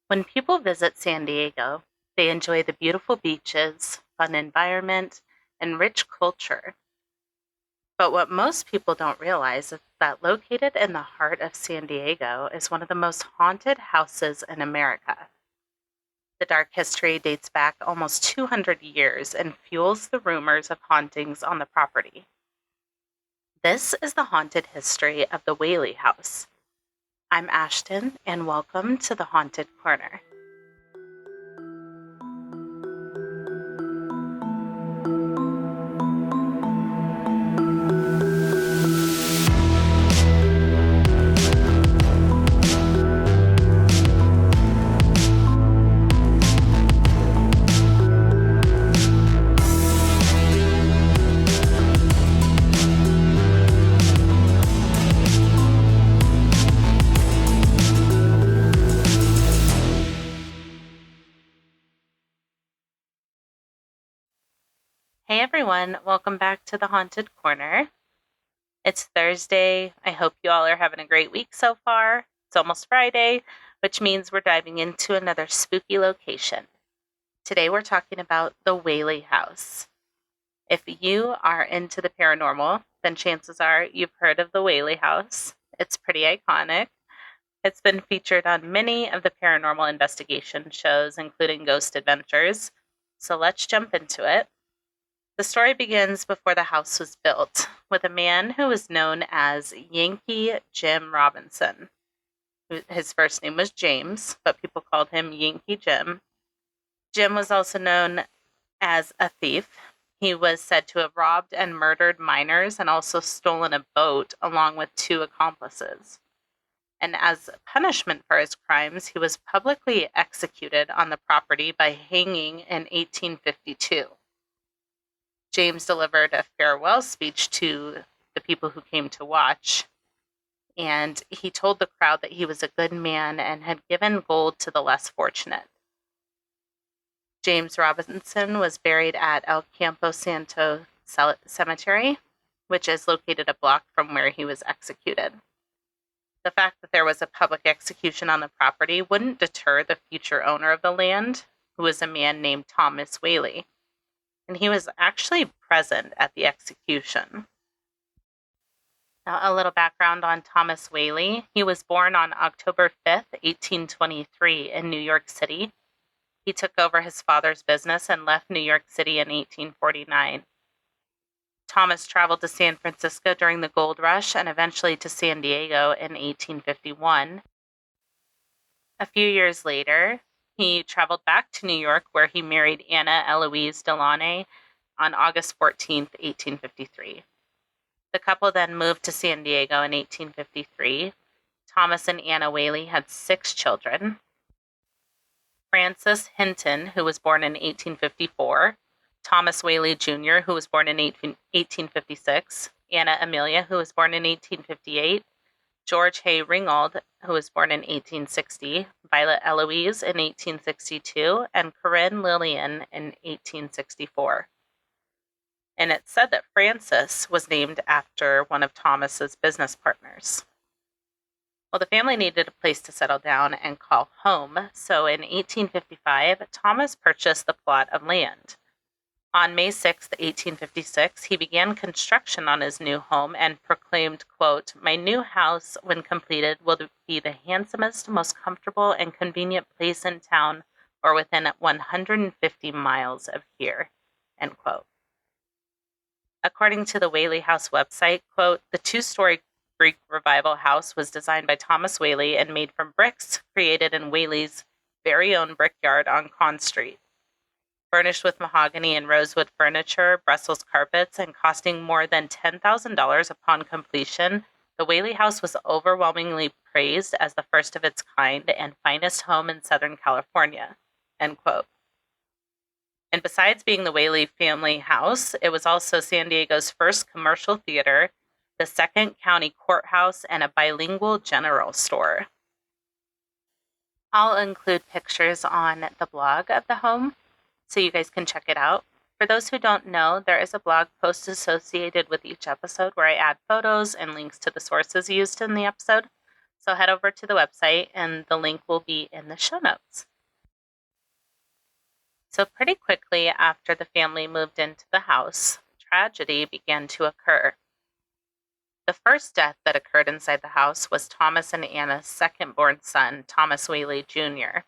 When people visit San Diego, they enjoy the beautiful beaches, fun environment, and rich culture. But what most people don't realize is that located in the heart of San Diego is one of the most haunted houses in America. The dark history dates back almost 200 years and fuels the rumors of hauntings on the property. This is the haunted history of the Whaley House. I'm Ashton, and welcome to the Haunted Corner. Hey everyone, welcome back to the Haunted Corner. It's Thursday. I hope you all are having a great week so far. It's almost Friday, which means we're diving into another spooky location. Today we're talking about the Whaley House. If you are into the paranormal, then chances are you've heard of the Whaley House. It's pretty iconic. It's been featured on many of the paranormal investigation shows, including Ghost Adventures. So let's jump into it. The story begins before the house was built, with a man who was known as Yankee Jim Robinson. His first name was James, but people called him Yankee Jim. Jim was also known as a thief. He was said to have robbed and murdered miners and also stolen a boat along with two accomplices. And as punishment for his crimes, he was publicly executed on the property by hanging in 1852. James delivered a farewell speech to the people who came to watch, and he told the crowd that he was a good man and had given gold to the less fortunate. James Robinson was buried at El Campo Santo Cemetery, which is located a block from where he was executed. The fact that there was a public execution on the property wouldn't deter the future owner of the land, who was a man named Thomas Whaley. And he was actually present at the execution. Now, a little background on Thomas Whaley. He was born on October 5th, 1823 in New York City. He took over his father's business and left New York City in 1849. Thomas traveled to San Francisco during the gold rush and eventually to San Diego in 1851. A few years later, he traveled back to New York, where he married Anna Eloise Delaunay on August 14th, 1853. The couple then moved to San Diego in 1853. Thomas and Anna Whaley had 6 children. Francis Hinton, who was born in 1854, Thomas Whaley Jr., who was born in 1856, Anna Amelia, who was born in 1858, George Hay Ringwald, who was born in 1860, Violet Eloise in 1862, and Corinne Lillian in 1864. And it's said that Francis was named after one of Thomas's business partners. Well, the family needed a place to settle down and call home, so in 1855, Thomas purchased the plot of land. On May 6, 1856, he began construction on his new home and proclaimed, quote, "My new house, when completed, will be the handsomest, most comfortable, and convenient place in town or within 150 miles of here," end quote. According to the Whaley House website, quote, "The 2-story Greek Revival house was designed by Thomas Whaley and made from bricks created in Whaley's very own brickyard on Conn Street. Furnished with mahogany and rosewood furniture, Brussels carpets, and costing more than $10,000 upon completion, the Whaley House was overwhelmingly praised as the first of its kind and finest home in Southern California," end quote. And besides being the Whaley family house, it was also San Diego's first commercial theater, the second county courthouse, and a bilingual general store. I'll include pictures on the blog of the home, so you guys can check it out. For those who don't know, there is a blog post associated with each episode where I add photos and links to the sources used in the episode. So head over to the website and the link will be in the show notes. So pretty quickly after the family moved into the house, tragedy began to occur. The first death that occurred inside the house was Thomas and Anna's second-born son, Thomas Whaley Jr.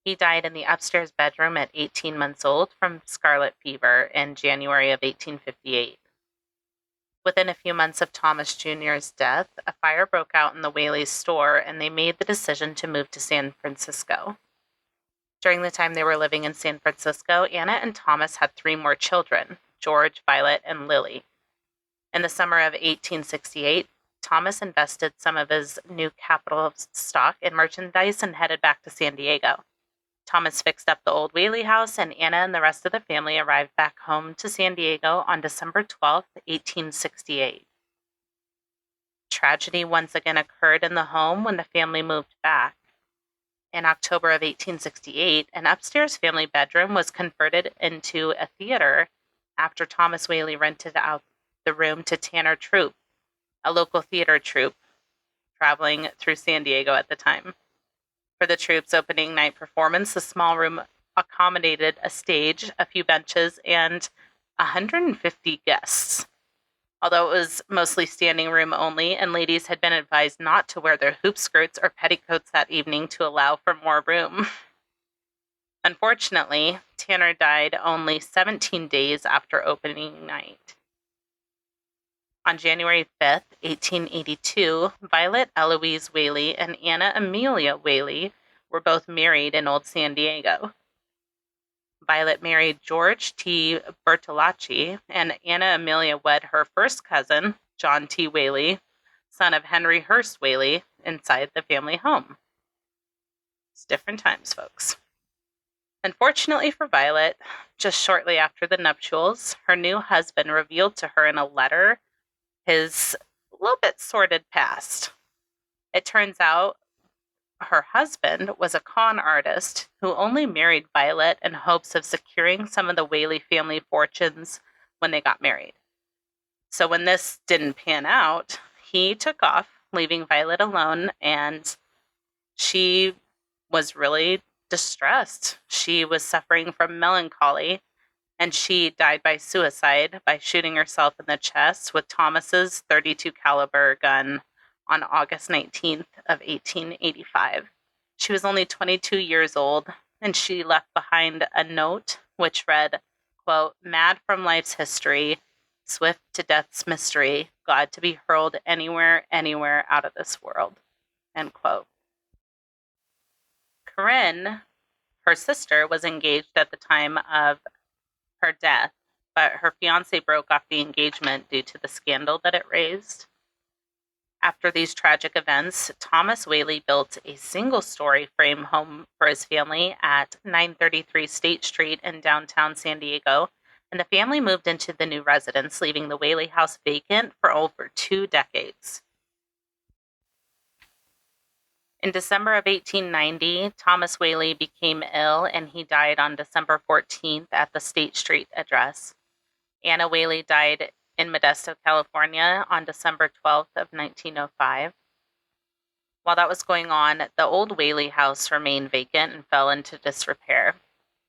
He died in the upstairs bedroom at 18 months old from scarlet fever in January of 1858. Within a few months of Thomas Jr.'s death, a fire broke out in the Whaley's store and they made the decision to move to San Francisco. During the time they were living in San Francisco, Anna and Thomas had 3 more children, George, Violet, and Lily. In the summer of 1868, Thomas invested some of his new capital stock in merchandise and headed back to San Diego. Thomas fixed up the old Whaley House, and Anna and the rest of the family arrived back home to San Diego on December 12, 1868. Tragedy once again occurred in the home when the family moved back. In October of 1868, an upstairs family bedroom was converted into a theater after Thomas Whaley rented out the room to Tanner Troupe, a local theater troupe traveling through San Diego at the time. For the troupe's opening night performance, the small room accommodated a stage, a few benches, and 150 guests. Although it was mostly standing room only, and ladies had been advised not to wear their hoop skirts or petticoats that evening to allow for more room. Unfortunately, Tanner died only 17 days after opening night. On January 5th, 1882, Violet Eloise Whaley and Anna Amelia Whaley were both married in Old San Diego. Violet married George T. Bertolacci, and Anna Amelia wed her first cousin, John T. Whaley, son of Henry Hurst Whaley, inside the family home. It's different times, folks. Unfortunately for Violet, just shortly after the nuptials, her new husband revealed to her in a letter his a little bit sordid past. It turns out her husband was a con artist who only married Violet in hopes of securing some of the Whaley family fortunes when they got married. So when this didn't pan out, he took off, leaving Violet alone, and she was really distressed. She was suffering from melancholy, and she died by suicide by shooting herself in the chest with Thomas's .32 caliber gun on August 19th of 1885. She was only 22 years old, and she left behind a note which read, quote, "Mad from life's history, swift to death's mystery, glad to be hurled anywhere, anywhere out of this world," end quote. Corinne, her sister, was engaged at the time of her death, but her fiancé broke off the engagement due to the scandal that it raised. After these tragic events, Thomas Whaley built a single-story frame home for his family at 933 State Street in downtown San Diego, and the family moved into the new residence, leaving the Whaley House vacant for over 2 decades. In December of 1890, Thomas Whaley became ill and he died on December 14th at the State Street address. Anna Whaley died in Modesto, California on December 12th of 1905. While that was going on, the old Whaley House remained vacant and fell into disrepair.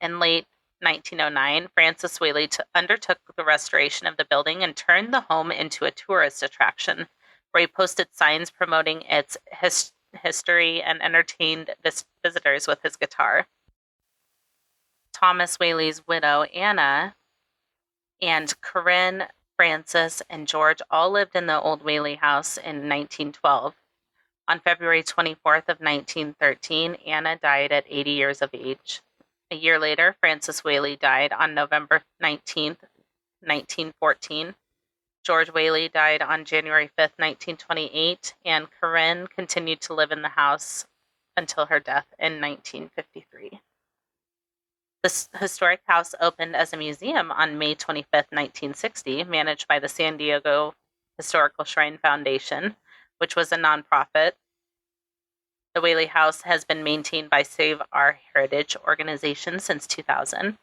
In late 1909, Francis Whaley undertook the restoration of the building and turned the home into a tourist attraction, where he posted signs promoting its history and entertained visitors with his guitar. Thomas Whaley's widow, Anna, and Corinne, Francis, and George all lived in the old Whaley House in 1912. On February 24th of 1913, Anna died at 80 years of age. A year later, Francis Whaley died on November 19th, 1914. George Whaley died on January 5th, 1928, and Corinne continued to live in the house until her death in 1953. This historic house opened as a museum on May 25th, 1960, managed by the San Diego Historical Shrine Foundation, which was a nonprofit. The Whaley House has been maintained by Save Our Heritage organization since 2000.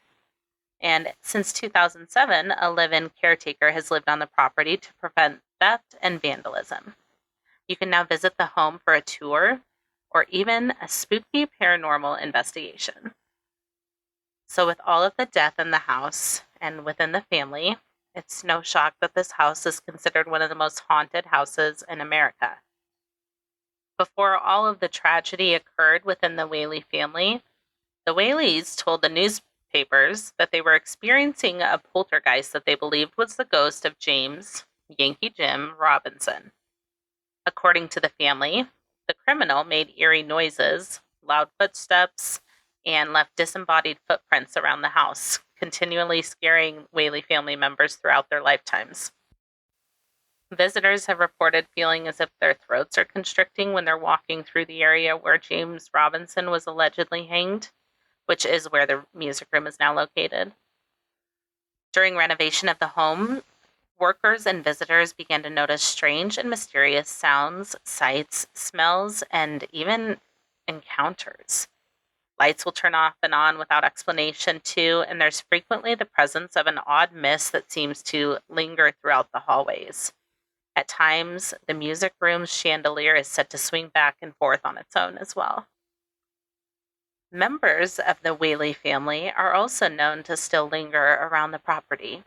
And since 2007, a live-in caretaker has lived on the property to prevent theft and vandalism. You can now visit the home for a tour or even a spooky paranormal investigation. So, with all of the death in the house and within the family, it's no shock that this house is considered one of the most haunted houses in America. Before all of the tragedy occurred within the Whaley family, the Whaleys told the newspapers that they were experiencing a poltergeist that they believed was the ghost of James Yankee Jim Robinson. According to the family, the criminal made eerie noises, loud footsteps, and left disembodied footprints around the house, continually scaring Whaley family members throughout their lifetimes. Visitors have reported feeling as if their throats are constricting when they're walking through the area where James Robinson was allegedly hanged, which is where the music room is now located. During renovation of the home, workers and visitors began to notice strange and mysterious sounds, sights, smells, and even encounters. Lights will turn off and on without explanation, too, and there's frequently the presence of an odd mist that seems to linger throughout the hallways. At times, the music room's chandelier is said to swing back and forth on its own as well. Members of the Whaley family are also known to still linger around the property.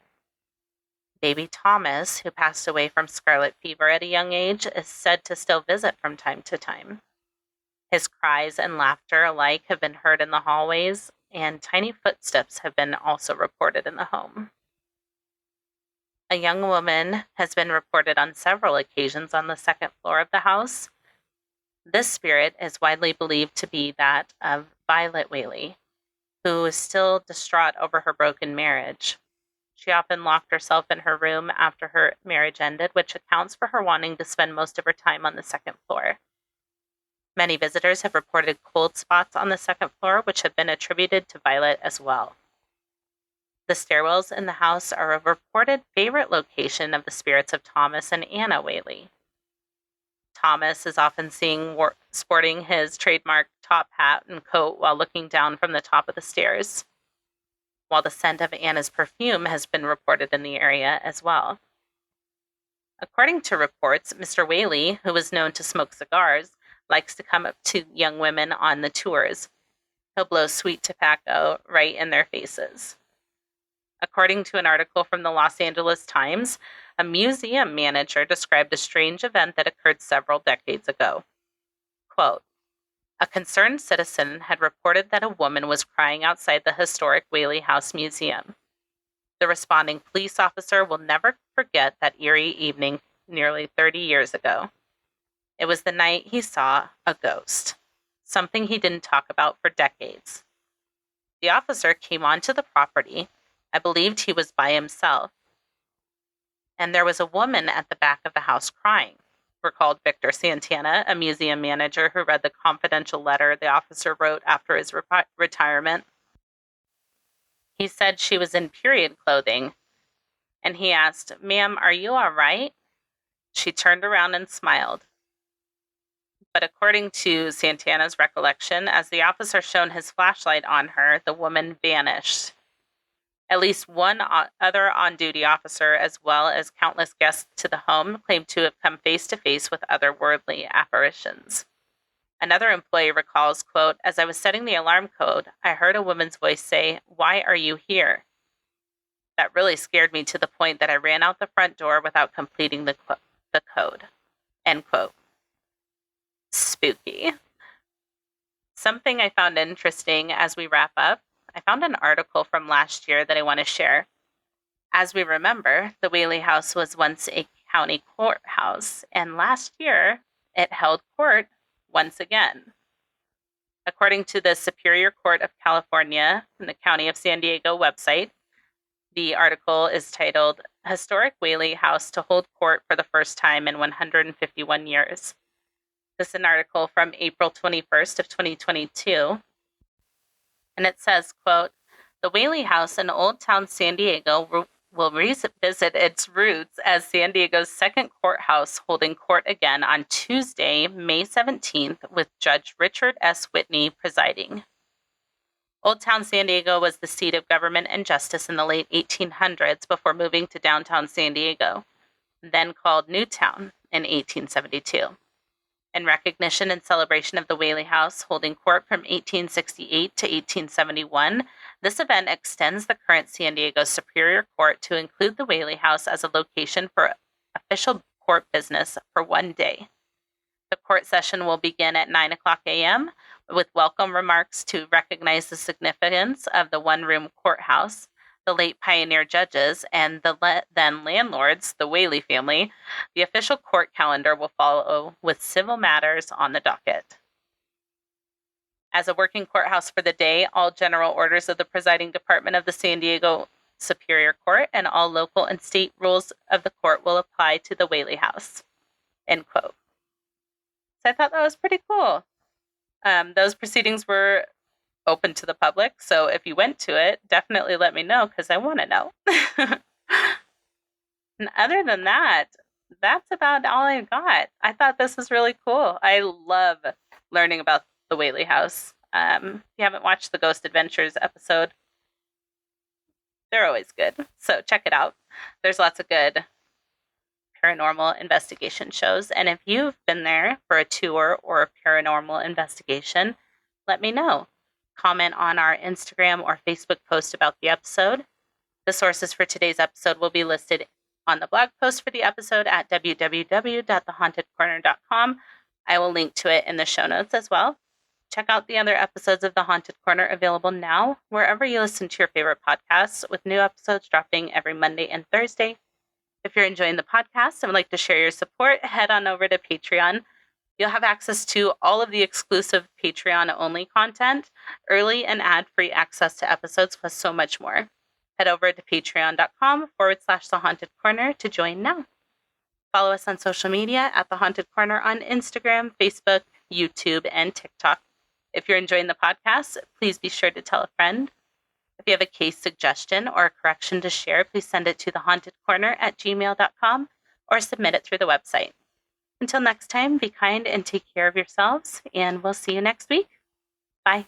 Baby Thomas, who passed away from scarlet fever at a young age, is said to still visit from time to time. His cries and laughter alike have been heard in the hallways, and tiny footsteps have been also reported in the home. A young woman has been reported on several occasions on the second floor of the house. This spirit is widely believed to be that of Violet Whaley, who is still distraught over her broken marriage. She often locked herself in her room after her marriage ended, which accounts for her wanting to spend most of her time on the second floor. Many visitors have reported cold spots on the second floor, which have been attributed to Violet as well. The stairwells in the house are a reported favorite location of the spirits of Thomas and Anna Whaley. Thomas is often seen sporting his trademark top hat and coat while looking down from the top of the stairs, while the scent of Anna's perfume has been reported in the area as well. According to reports, Mr. Whaley, who is known to smoke cigars, likes to come up to young women on the tours. He'll blow sweet tobacco right in their faces. According to an article from the Los Angeles Times, a museum manager described a strange event that occurred several decades ago. Quote, "A concerned citizen had reported that a woman was crying outside the historic Whaley House Museum. The responding police officer will never forget that eerie evening nearly 30 years ago. It was the night he saw a ghost, something he didn't talk about for decades. The officer came onto the property. I believed he was by himself. And there was a woman at the back of the house crying," recalled Victor Santana, a museum manager who read the confidential letter the officer wrote after his retirement. He said she was in period clothing, and he asked, "Ma'am, are you all right?" She turned around and smiled. But according to Santana's recollection, as the officer shone his flashlight on her, the woman vanished. At least one other on-duty officer, as well as countless guests to the home, claimed to have come face-to-face with otherworldly apparitions. Another employee recalls, quote, "As I was setting the alarm code, I heard a woman's voice say, 'Why are you here?' That really scared me to the point that I ran out the front door without completing the code." End quote. Spooky. Something I found interesting as we wrap up, I found an article from last year that I want to share. As we remember, the Whaley House was once a county courthouse, and last year it held court once again. According to the Superior Court of California and the County of San Diego website, the article is titled, "Historic Whaley House to Hold Court for the First Time in 151 Years." This is an article from April 21st of 2022. And it says, quote, "The Whaley House in Old Town San Diego will revisit its roots as San Diego's second courthouse, holding court again on Tuesday, May 17th, with Judge Richard S. Whitney presiding. Old Town San Diego was the seat of government and justice in the late 1800s before moving to downtown San Diego, then called Newtown in 1872. In recognition and celebration of the Whaley House holding court from 1868 to 1871, this event extends the current San Diego Superior Court to include the Whaley House as a location for official court business for one day. The court session will begin at 9 o'clock a.m. with welcome remarks to recognize the significance of the one-room courthouse, the late pioneer judges, and the then landlords, the Whaley family. The official court calendar will follow with civil matters on the docket. As a working courthouse for the day, all general orders of the presiding department of the San Diego Superior Court and all local and state rules of the court will apply to the Whaley House. End quote. So I thought that was pretty cool. Those proceedings were open to the public, so if you went to it, definitely let me know because I want to know. And other than that, that's about all I got. I thought this was really cool. I love learning about the Whaley House. If you haven't watched the Ghost Adventures episode, they're always good, so check it out. There's lots of good paranormal investigation shows, and if you've been there for a tour or a paranormal investigation, let me know. Comment on our Instagram or Facebook post about the episode. The sources for today's episode will be listed on the blog post for the episode at www.thehauntedcorner.com. I will link to it in the show notes as well. Check out the other episodes of The Haunted Corner available now, wherever you listen to your favorite podcasts, with new episodes dropping every Monday and Thursday. If you're enjoying the podcast and would like to share your support, head on over to Patreon. You'll have access to all of the exclusive Patreon-only content, early and ad-free access to episodes, plus so much more. Head over to patreon.com/The Haunted Corner to join now. Follow us on social media at The Haunted Corner on Instagram, Facebook, YouTube, and TikTok. If you're enjoying the podcast, please be sure to tell a friend. If you have a case suggestion or a correction to share, please send it to thehauntedcorner@gmail.com or submit it through the website. Until next time, be kind and take care of yourselves, and we'll see you next week. Bye.